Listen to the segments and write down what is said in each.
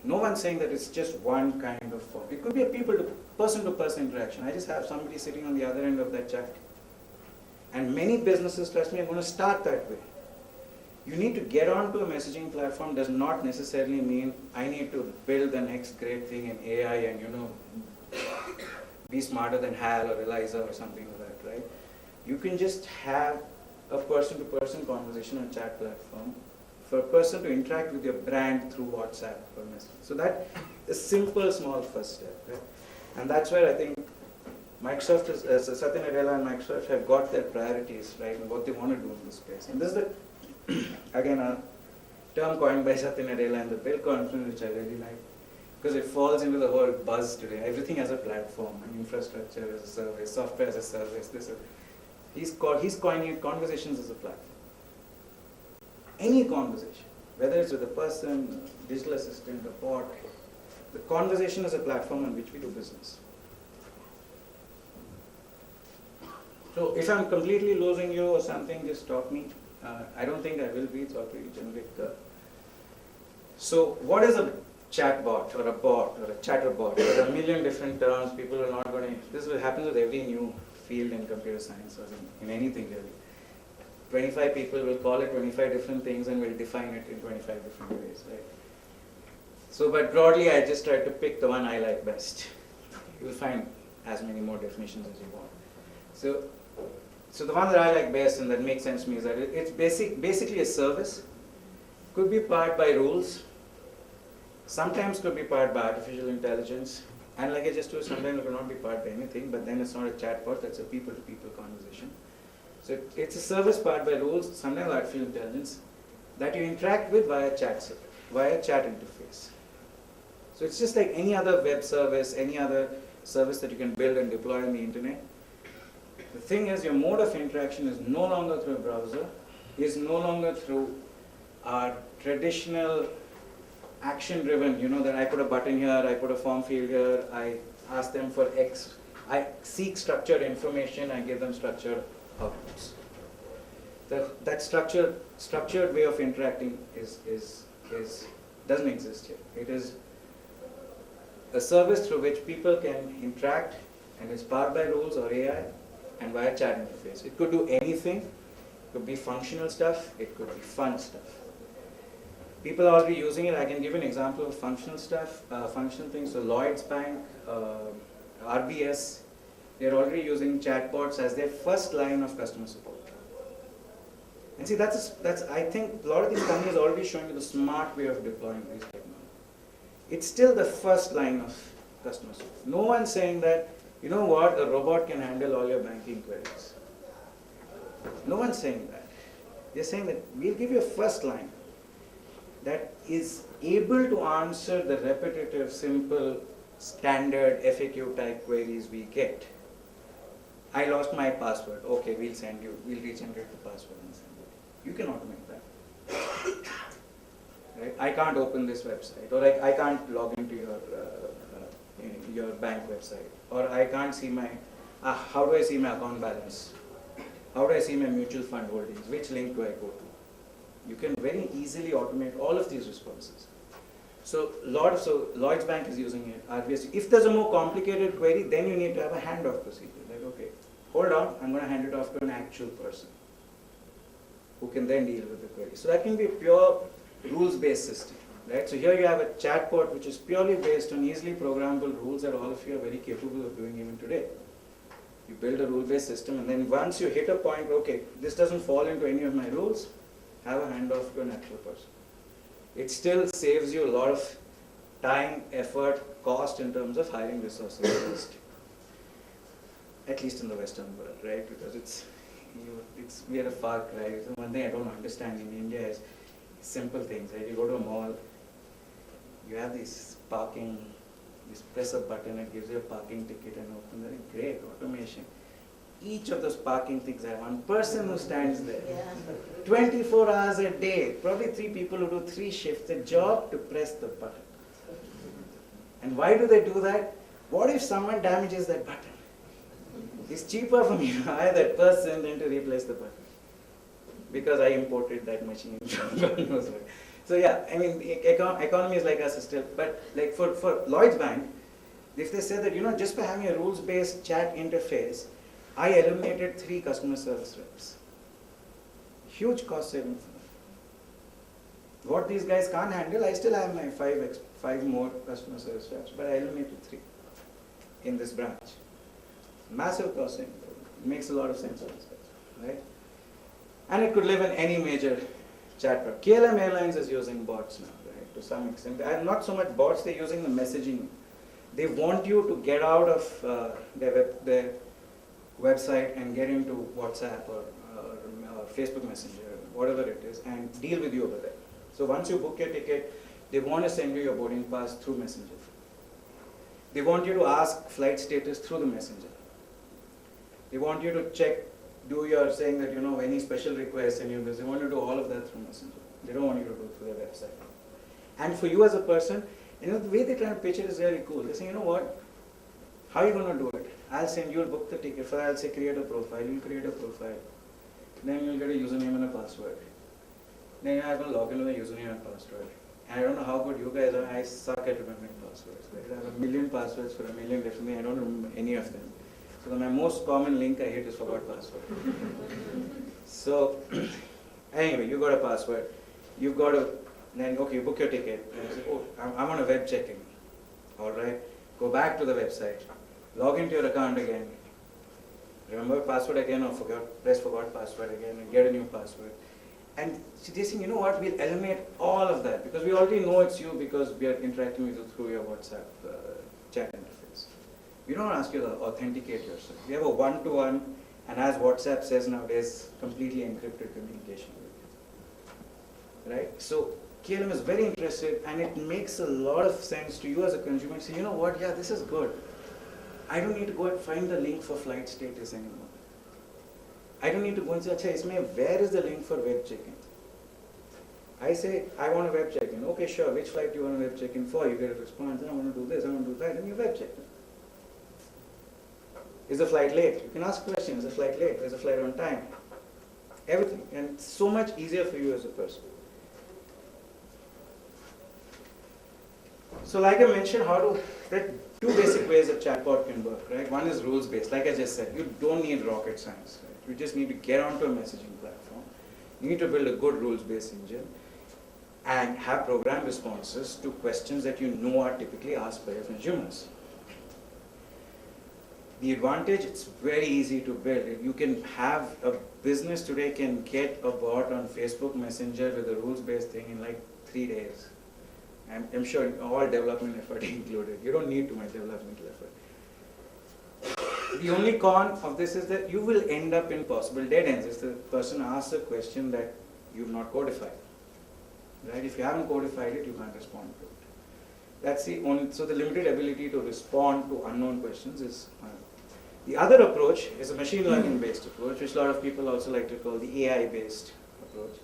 No one's saying that it's just one kind of form. It could be a person-to-person interaction. I just have somebody sitting on the other end of that chat. And many businesses, trust me, are going to start that way. You need to get onto a messaging platform does not necessarily mean I need to build the next great thing in AI and, be smarter than HAL or ELIZA or something like that, right? You can just have a person-to-person conversation on chat platform for a person to interact with your brand through WhatsApp or message. So that is a simple, small first step, right? And that's where I think Microsoft, Satya Nadella and Microsoft have got their priorities, right, and what they want to do in this space. And this is again, a term coined by Satya Nadella in the Build conference, which I really like, because it falls into the whole buzz today. Everything as a platform, infrastructure as a service, software as a service. He's coining it, conversations as a platform. Any conversation, whether it's with a person, digital assistant, a bot, the conversation is a platform on which we do business. So if I'm completely losing you or something, just stop me. I don't think I will be, it's all pretty generic. So what is a chatbot or a bot or a chatterbot? There are a million different terms. People are not going to, this happens with every new field in computer science or in anything really. 25 people will call it 25 different things and will define it in 25 different ways, right? So, but broadly, I just tried to pick the one I like best. You will find as many more definitions as you want. So the one that I like best and that makes sense to me is that it's basically a service. Could be powered by rules. Sometimes could be powered by artificial intelligence. And like I just told, sometimes it will not be powered by anything, but then it's not a chatbot, that's a people-to-people conversation. So it's a service powered by rules, sometimes artificial intelligence, that you interact with via chat interface. So it's just like any other web service, any other service that you can build and deploy on the internet. The thing is, your mode of interaction is no longer through a browser, is no longer through our traditional action-driven, that I put a button here, I put a form field here, I ask them for X, I seek structured information, I give them structured outputs. That structured way of interacting doesn't exist here. It is a service through which people can interact and is powered by rules or AI and via chat interface. It could do anything. It could be functional stuff. It could be fun stuff. People are already using it. I can give an example of functional stuff, functional things. So Lloyds Bank, RBS, they're already using chatbots as their first line of customer support. And see, that's I think a lot of these companies are already showing you the smart way of deploying these technologies. It's still the first line of customer support. No one's saying that, you know what, a robot can handle all your banking queries. No one's saying that. They're saying that we'll give you a first line that is able to answer the repetitive, simple, standard FAQ type queries we get. I lost my password. Okay, we'll regenerate the password and send it. You can automate that. Right? I can't open this website, or I can't log into your bank website, or I can't see my, how do I see my account balance? How do I see my mutual fund holdings? Which link do I go to? You can very easily automate all of these responses. So Lloyds Bank is using it, RBS. If there's a more complicated query, then you need to have a handoff procedure. Like, okay, hold on, I'm going to hand it off to an actual person who can then deal with the query. So that can be a pure rules-based system, right? So here you have a chatbot which is purely based on easily programmable rules that all of you are very capable of doing even today. You build a rule-based system, and then once you hit a point, okay, this doesn't fall into any of my rules, have a handoff to an actual person. It still saves you a lot of time, effort, cost in terms of hiring resources, at least in the Western world, right? Because we are a far cry. One thing I don't understand in India is simple things, right? You go to a mall, you have this parking, you press a button, it gives you a parking ticket and open that. Great automation. Each of those parking things have one person who stands there. Yeah. 24 hours a day, probably 3 people who do 3 shifts, a job to press the button. And why do they do that? What if someone damages that button? It's cheaper for me to hire that person than to replace the button, because I imported that machine. God knows why. So yeah, I mean, economies like us is still, but like for Lloyds Bank, if they say that, just by having a rules-based chat interface, I eliminated 3 customer service reps. Huge cost saving for them. What these guys can't handle, I still have my 5 more customer service reps, but I eliminated 3 in this branch. Massive cost saving. It makes a lot of sense for these guys, right? And it could live in any major chat product. KLM Airlines is using bots now, right, to some extent. And not so much bots, they're using the messaging. They want you to get out of their website and get into WhatsApp or Facebook Messenger, whatever it is, and deal with you over there. So once you book your ticket, they want to send you your boarding pass through Messenger. They want you to ask flight status through the Messenger. They want you to check, saying that, any special requests, any of this. They want you to do all of that through Messenger. They don't want you to do it through their website. And for you as a person, the way they try to pitch it is really cool. They say, you know what? How are you going to do it? I'll send you, book the ticket. First, I'll say create a profile. You'll create a profile. Then you'll get a username and a password. Then you have to log in with a username and password. And I don't know how good you guys are. I suck at remembering passwords. I have a million passwords for a million different things. I don't remember any of them. So my most common link I hit is forgot password. So anyway, you got a password. You've got to, then okay, you book your ticket. And you say, oh, I'm on a web check-in. All right. Go back to the website. Log into your account again. Remember password again or press forgot password again and get a new password. And they're saying, you know what, we'll eliminate all of that because we already know it's you because we are interacting with you through your WhatsApp chat interface. We don't ask you to authenticate yourself. We have a one-to-one, and as WhatsApp says nowadays, completely encrypted communication with you. Right? So KLM is very interested, and it makes a lot of sense to you as a consumer to say, you know what, yeah, this is good. I don't need to go and find the link for flight status anymore. I don't need to go and say, where is the link for web check-in? I say, I want a web check-in. Okay, sure, which flight do you want a web check-in for? You get a response, I want to do this, I want to do that, and you web check-in. Is the flight late? You can ask questions, is the flight late? Is the flight on time? Everything. And it's so much easier for you as a person. So like I mentioned, there are 2 basic ways a chatbot can work, right? One is rules-based. Like I just said, you don't need rocket science, right? You just need to get onto a messaging platform. You need to build a good rules-based engine and have program responses to questions that you know are typically asked by your consumers. The advantage, it's very easy to build. You can have a business today can get a bot on Facebook Messenger with a rules-based thing in like 3 days. I'm sure all development effort included. You don't need too much development effort. The only con of this is that you will end up in possible dead ends if the person asks a question that you've not codified. Right? If you haven't codified it, you can't respond to it. That's the only, so the limited ability to respond to unknown questions is one. The other approach is a machine learning based approach, which a lot of people also like to call the AI based approach.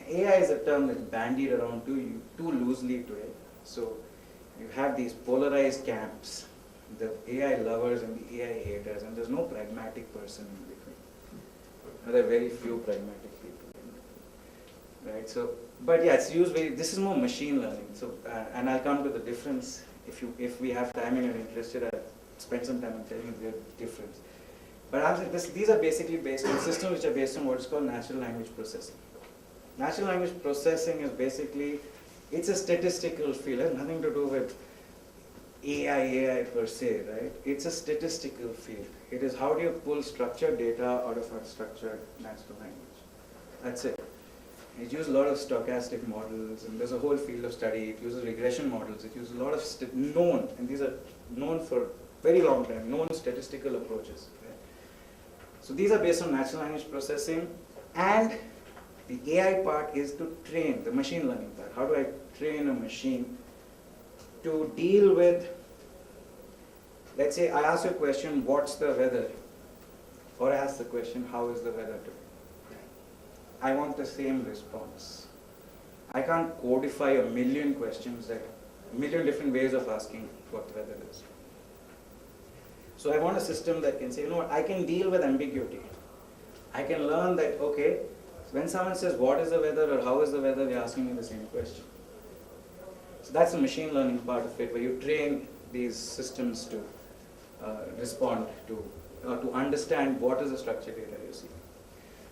AI is a term that's bandied around too loosely today. So you have these polarized camps, the AI lovers and the AI haters, and there's no pragmatic person in between. There are very few pragmatic people in between. Right? So, but yeah, it's used this is more machine learning. So, and I'll come to the difference if we have time and you're interested. I'll spend some time on telling you the difference. But these are basically based on systems which are based on what's called natural language processing. Natural language processing is basically, it's a statistical field. It has nothing to do with AI per se, right? It's a statistical field. It is how do you pull structured data out of unstructured natural language. That's it. It uses a lot of stochastic models, and there's a whole field of study. It uses regression models. It uses a lot of known, and these are known for very long time, known statistical approaches. Right? So these are based on natural language processing, and the AI part is to train, the machine learning part. How do I train a machine to deal with, let's say I ask you a question, what's the weather? Or I ask the question, how is the weather today? I want the same response. I can't codify a million questions, a million different ways of asking what the weather is. So I want a system that can say, you know what, I can deal with ambiguity. I can learn that, okay, when someone says what is the weather or how is the weather, they're asking me the same question. So that's the machine learning part of it, where you train these systems to respond to understand what is the structured data you see.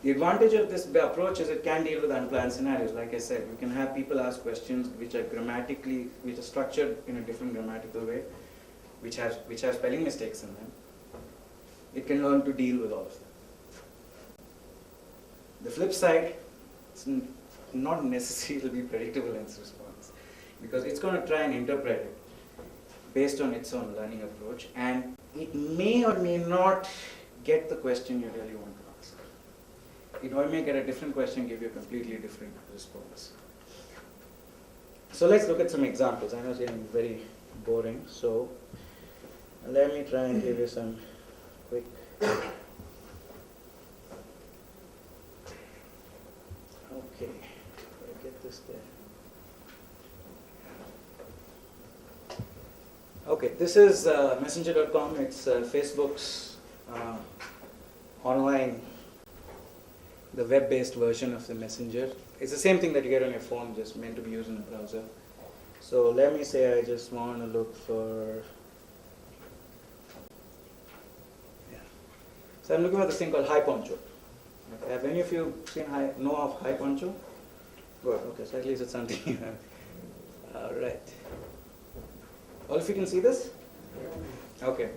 The advantage of this approach is it can deal with unplanned scenarios. Like I said, you can have people ask questions which are structured in a different grammatical way, which have spelling mistakes in them. It can learn to deal with all of them. The flip side, it's not necessarily to be predictable in its response, because it's going to try and interpret it based on its own learning approach, and it may or may not get the question you really want to ask. It may get a different question, give you a completely different response. So let's look at some examples. I know it's getting very boring, so let me try and give you some quick. Okay, I get this there. Okay, this is messenger.com. It's Facebook's online, the web-based version of the messenger. It's the same thing that you get on your phone, just meant to be used in a browser. So let me say I just want to look for, so I'm looking for this thing called Hi Poncho. Okay, have any of you know of Hi Poncho? Good, okay, so at least it's something. All right. All of you can see this? Okay.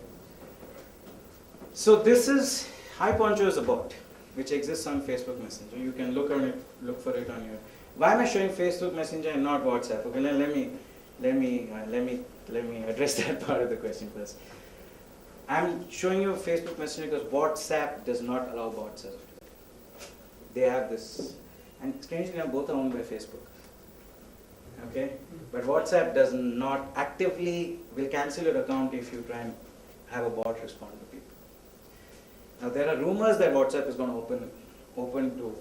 So this is, Hi Poncho is a bot which exists on Facebook Messenger. You can look for it on your. Why am I showing Facebook Messenger and not WhatsApp? Okay, let me address that part of the question first. I'm showing you Facebook Messenger because WhatsApp does not allow bots as of today. They have this, and strangely enough, both are owned by Facebook. Okay, but WhatsApp does not actively will cancel your account if you try and have a bot respond to people. Now there are rumors that WhatsApp is going to open to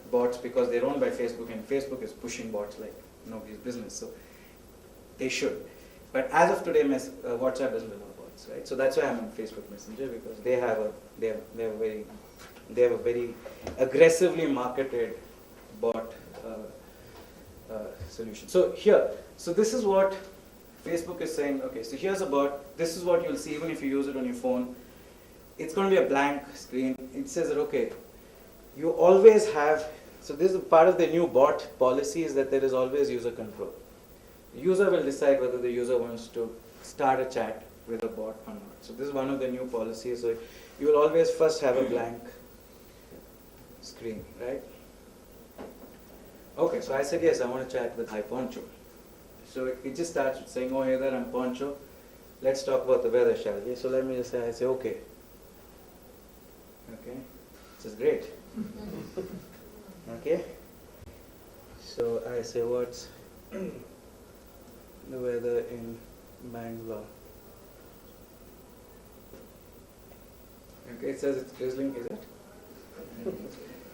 bots because they're owned by Facebook, and Facebook is pushing bots like nobody's business. So they should. But as of today, WhatsApp doesn't allow bots, right? So that's why I'm on Facebook Messenger, because they have a very aggressively marketed bot solution. So this is what Facebook is saying. Okay, so here's a bot. This is what you'll see even if you use it on your phone. It's going to be a blank screen. It says that, okay, you always have, so this is part of the new bot policy, is that there is always user control. The user will decide whether the user wants to start a chat with a bot or not. So this is one of the new policies. So you will always first have a blank screen, right? Okay, so I said, yes, I want to chat with Hi Poncho. So it just starts with saying, oh, hey there, I'm Poncho. Let's talk about the weather, shall we? So let me just say, I say, okay. Okay, this is great. Okay, so I say, what's the weather in Bangalore? Okay, it says it's drizzling, is it?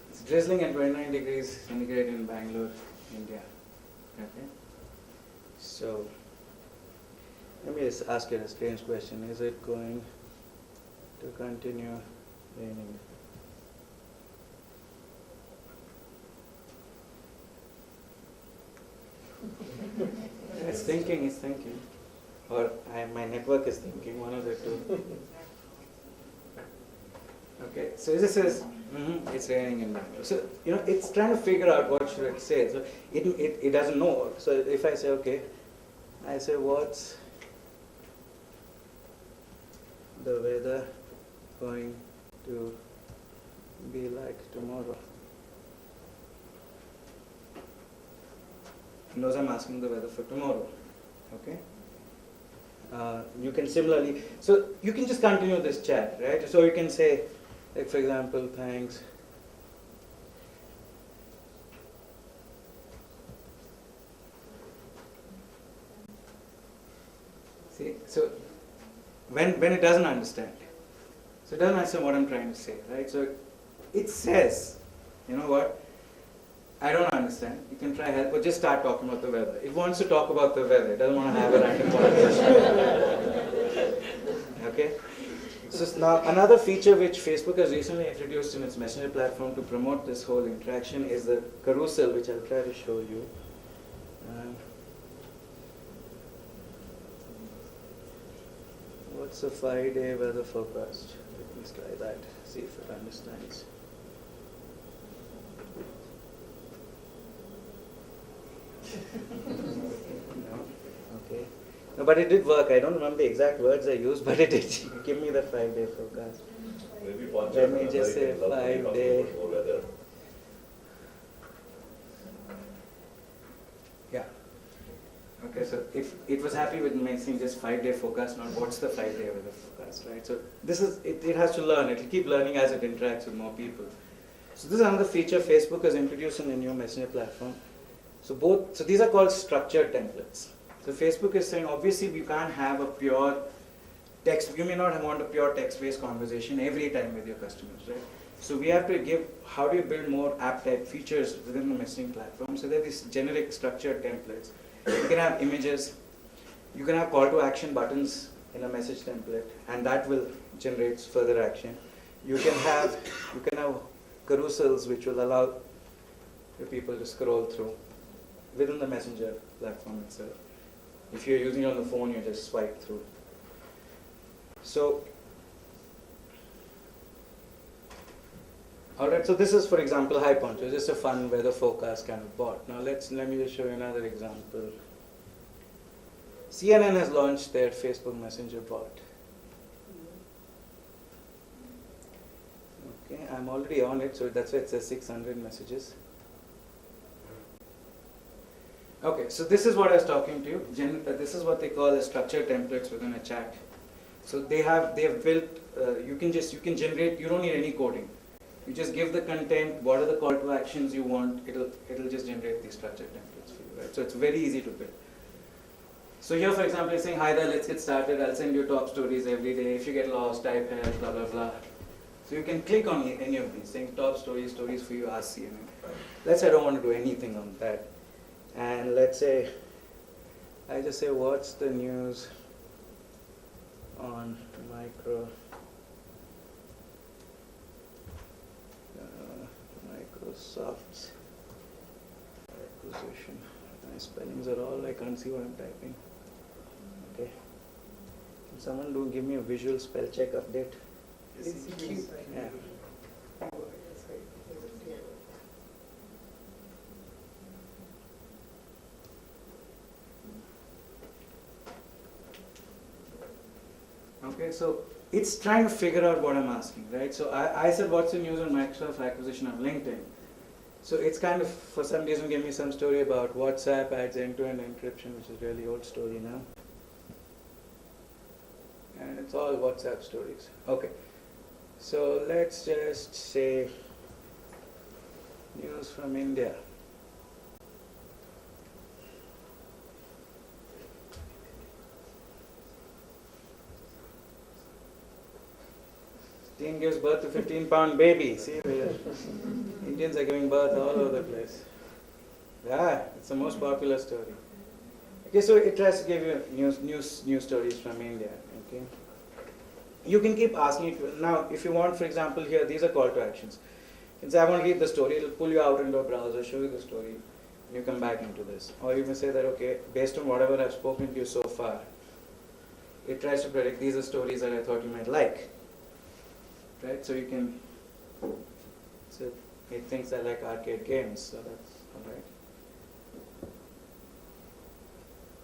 It's drizzling at 29 degrees centigrade in Bangalore, India. Okay, so let me just ask you a strange question. Is it going to continue raining? It's thinking. Or my network is thinking, one of the two. Okay, so this says, it's raining in Bangalore. So, it's trying to figure out what should it say. So it doesn't know. So if I say, okay, I say, what's the weather going to be like tomorrow? He knows I'm asking the weather for tomorrow. Okay? You can similarly, so you can just continue this chat, right? So you can say, like for example, thanks. See, so when it doesn't understand, so it doesn't understand what I'm trying to say, right? So it says, you know what? I don't understand. You can try help, but just start talking about the weather. It wants to talk about the weather. It doesn't want to have a random conversation. Okay? So now another feature which Facebook has recently introduced in its Messenger platform to promote this whole interaction is the carousel, which I'll try to show you. What's a 5-day weather forecast? Let me try that, see if it understands. No? Okay. No, but it did work. I don't remember the exact words I used, but it did give me the 5-day forecast. Maybe Let me just say 5-day. Yeah. Okay, so if it was happy with me saying just 5-day forecast, not what's the 5-day weather forecast, right? So this is, it has to learn. It will keep learning as it interacts with more people. So this is another feature Facebook has introduced in the new Messenger platform. So these are called structured templates. So Facebook is saying, obviously we can't have a pure text, you may not want a pure text-based conversation every time with your customers, right? So we have to give, how do you build more app type features within the messaging platform? So there are these generic structured templates. You can have images, you can have call to action buttons in a message template, and that will generate further action. You can have carousels which will allow the people to scroll through within the Messenger platform itself. If you're using it on the phone, you just swipe through. So, alright, so this is, for example, HiPoncho, just a fun weather forecast kind of bot. Now let me just show you another example. CNN has launched their Facebook Messenger bot. Okay, I'm already on it, so that's why it says 600 messages. Okay, so this is what I was talking to you. This is what they call as structured templates within a chat. So they have built. You can generate. You don't need any coding. You just give the content. What are the call to actions you want? It'll just generate these structured templates for you, right? So it's very easy to build. So here, for example, you're saying, hi there, let's get started. I'll send you top stories every day. If you get lost, type here, blah blah blah. So you can click on any of these, saying top stories for you, ask CNN. Let's say I don't want to do anything on that. And let's say, I just say, what's the news on Microsoft's acquisition? My spellings are all, I can't see what I'm typing. Okay. Can someone give me a visual spell check update? Yeah. Okay, so it's trying to figure out what I'm asking, right? So I said, what's the news on Microsoft acquisition of LinkedIn? So it's kind of, for some reason, give me some story about WhatsApp adds end-to-end encryption, which is really old story now. And it's all WhatsApp stories. Okay, so let's just say news from India. Teen gives birth to 15-pound baby. See, Indians are giving birth all over the place. Yeah, it's the most popular story. Okay, so it tries to give you news stories from India. Okay, you can keep asking it. Now, if you want, for example, here these are call to actions. You can say, I want to read the story. It'll pull you out into a browser, show you the story, and you come back into this. Or you can say that, okay, based on whatever I've spoken to you so far, it tries to predict these are stories that I thought you might like. Right, so you can, so it thinks I like arcade games, so that's alright.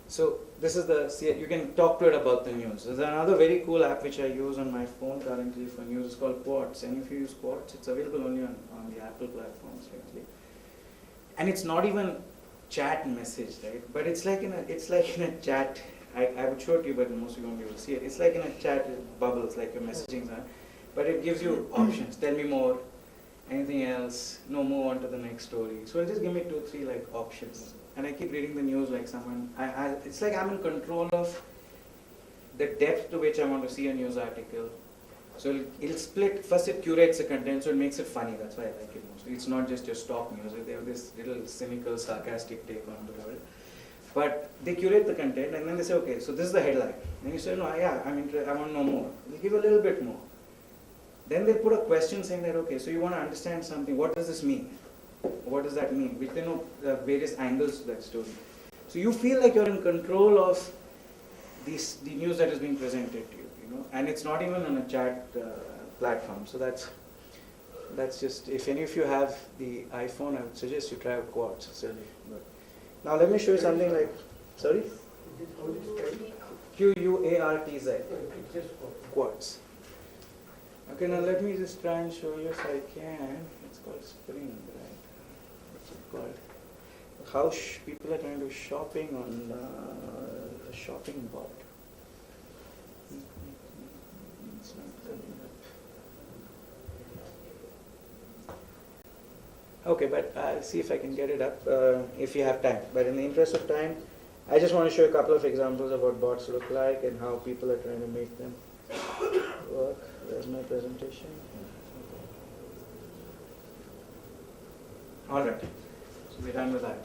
So this is you can talk to it about the news. There's another very cool app which I use on my phone currently for news. It's called Quartz, and if you use Quartz, it's available only on the Apple platforms currently. And it's not even chat message, right? But it's like in a chat. I would show it to you, but most of you won't be able to see it. It's like in a chat with bubbles, like your messaging are. But it gives you options. Tell me more. Anything else? No, move on to the next story. So it'll just give me 2-3 like options. And I keep reading the news like someone. It's like I'm in control of the depth to which I want to see a news article. So it'll split. First, it curates the content, so it makes it funny. That's why I like it mostly. It's not just your stock news. They have this little cynical, sarcastic take on the world. But they curate the content, and then they say, okay, so this is the headline. Then you say, no, yeah, I want to know more. They give a little bit more. Then they put a question saying that, okay, so you want to understand something, what does this mean? What does that mean? We know the various angles to that story. So you feel like you're in control of the news that is being presented to you, you know, and it's not even on a chat platform. So that's just, if any of you have the iPhone, I would suggest you try out Quartz. But now let me show you something like, sorry? Quartz. Quartz. Okay, now let me just try and show you if I can. It's called Spring, right? What's it called? How people are trying to do shopping on a shopping bot. It's not coming up. Okay, but I'll see if I can get it up if you have time. But in the interest of time, I just want to show you a couple of examples of what bots look like and how people are trying to make them work. There's my presentation. All right, so we're done with that.